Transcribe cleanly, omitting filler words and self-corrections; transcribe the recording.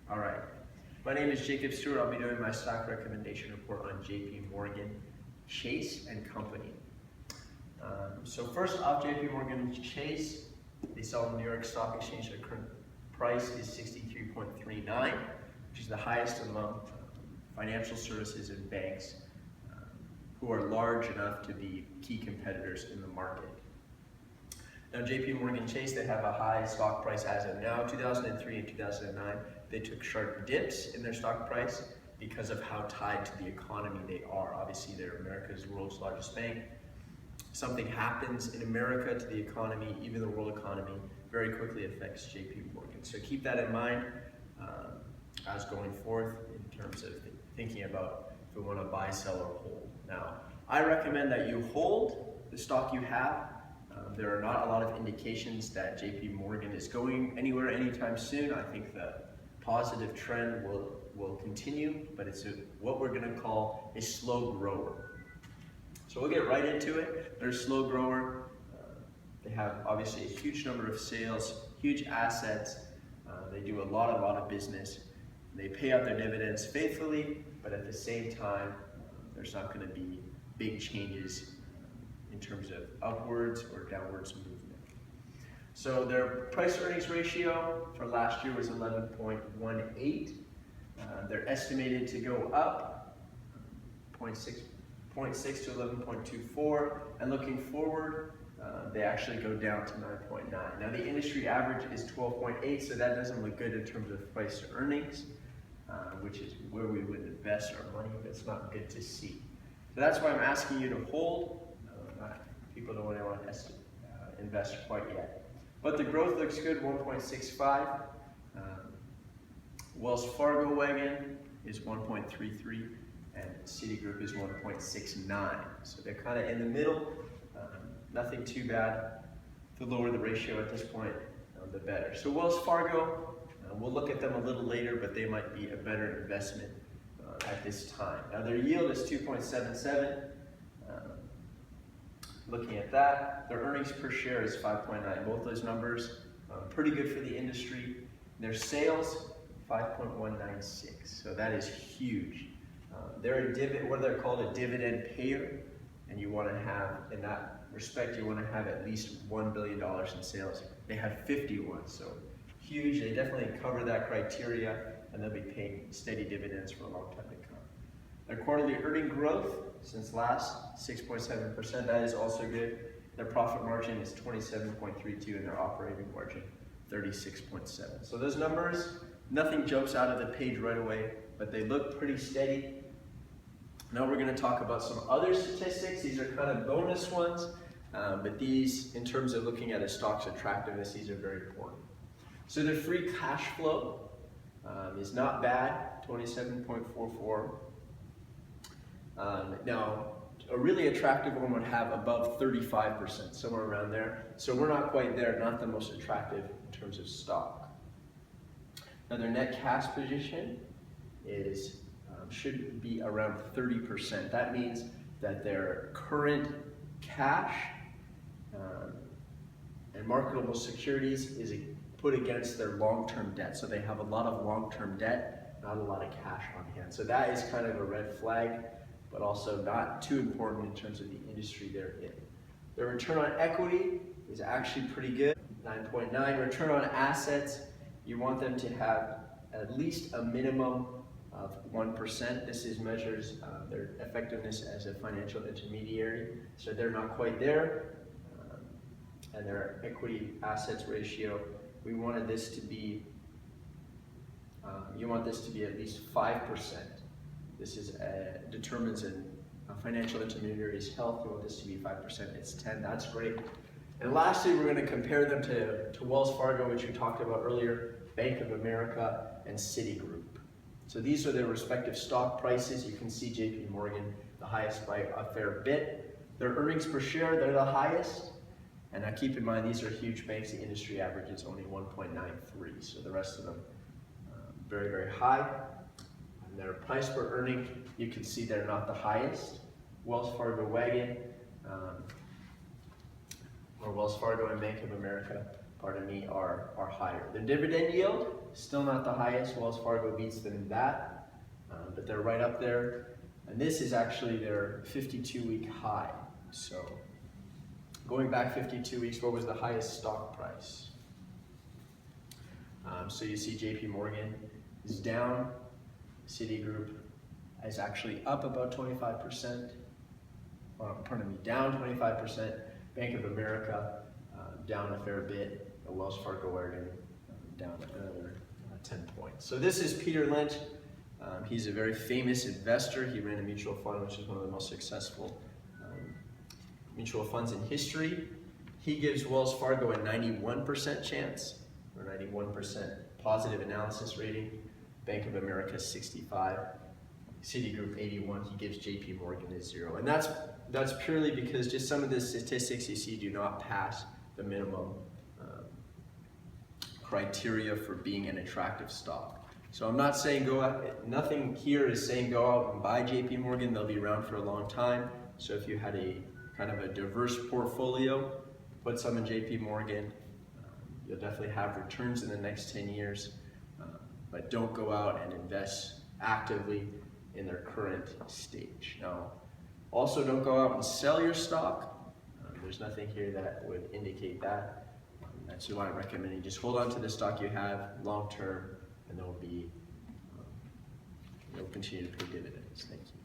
All right. My name is Jacob Stewart. I'll be doing my stock recommendation report on JP Morgan Chase and Company. So first off, JP Morgan Chase, they sell on the New York Stock Exchange. Their current price is 63.39, which is the highest among financial services and banks who are large enough to be key competitors in the market. Now, JP Morgan Chase, they have a high stock price as of now. 2003 and 2009, they took sharp dips in their stock price because of how tied to the economy they are. Obviously, they're America's world's largest bank. Something happens in America to the economy, even the world economy, very quickly affects JP Morgan. So keep that in mind as going forth in terms of thinking about if we want to buy, sell, or hold. Now, I recommend that you hold the stock you have. There are not a lot of indications that JP Morgan is going anywhere anytime soon. I think the positive trend will continue, but it's what we're going to call a slow grower. So we'll get right into it. They're a slow grower. They have obviously a huge number of sales, huge assets. They do a lot of business. They pay out their dividends faithfully, but at the same time, there's not going to be big changes in terms of upwards or downwards movement. So their price earnings ratio for last year was 11.18. They're estimated to go up 0.6 to 11.24, and looking forward, they actually go down to 9.9. Now the industry average is 12.8, so that doesn't look good in terms of price to earnings, which is where we would invest our money. That's not good to see. So that's why I'm asking you to hold. People don't want to invest quite yet. But the growth looks good, 1.65. Wells Fargo wagon is 1.33, and Citigroup is 1.69. So they're kind of in the middle. Nothing too bad. The lower the ratio at this point, the better. So Wells Fargo, we'll look at them a little later, but they might be a better investment at this time. Now their yield is 2.77. Looking at that, their earnings per share is 5.9. Both those numbers, pretty good for the industry. Their sales, 5.196. So that is huge. They're what they're called a dividend payer, and you want to have, in that respect, you want to have at least $1 billion in sales. They have 51, so huge. They definitely cover that criteria, and they'll be paying steady dividends for a long time to come. Their quarterly earning growth since last, 6.7%, that is also good. Their profit margin is 27.32 and their operating margin, 36.7. So those numbers, nothing jumps out of the page right away, but they look pretty steady. Now we're going to talk about some other statistics. These are kind of bonus ones, but these, in terms of looking at a stock's attractiveness, these are very important. So the free cash flow is not bad, 27.44. Now, a really attractive one would have above 35%, somewhere around there. So we're not quite there, not the most attractive in terms of stock. Now their net cash position is should be around 30%. That means that their current cash and marketable securities is put against their long-term debt. So they have a lot of long-term debt, not a lot of cash on hand. So that is kind of a red flag, but also not too important in terms of the industry they're in. Their return on equity is actually pretty good, 9.9. Return on assets, you want them to have at least a minimum of 1%. This measures their effectiveness as a financial intermediary. So they're not quite there. And their equity assets ratio, we wanted this to be, you want this to be at least 5%. This is determines a financial intermediary's health. You want this to be 5%. It's 10. That's great. And lastly, we're going to compare them to Wells Fargo, which we talked about earlier, Bank of America, and Citigroup. So these are their respective stock prices. You can see JP Morgan, the highest by a fair bit. Their earnings per share, they're the highest. And now keep in mind, these are huge banks. The industry average is only 1.93. So the rest of them, very, very high. And their price per earning, you can see they're not the highest. Wells Fargo wagon, or Wells Fargo and Bank of America, are higher. The dividend yield, still not the highest. Wells Fargo beats them in that, but they're right up there. And this is actually their 52-week high. So going back 52 weeks, what was the highest stock price? So you see JP Morgan is down, Citigroup is actually up about 25%, pardon me, down 25%, Bank of America down a fair bit, Wells Fargo Oregon down another 10 points. So this is Peter Lynch. He's a very famous investor. He ran a mutual fund, which is one of the most successful mutual funds in history. He gives Wells Fargo a 91% chance, or 91% positive analysis rating. Bank of America 65, Citigroup 81. He gives JP Morgan a 0. And that's purely because just some of the statistics you see do not pass the minimum criteria for being an attractive stock. So I'm not saying go out, nothing here is saying go out and buy JP Morgan. They'll be around for a long time. So if you had a kind of a diverse portfolio, put some in JP Morgan. You'll definitely have returns in the next 10 years, but don't go out and invest actively in their current stage. Now, also don't go out and sell your stock. There's nothing here that would indicate that. That's why I'm recommending just hold on to the stock you have long term, and they'll continue to pay dividends. Thank you.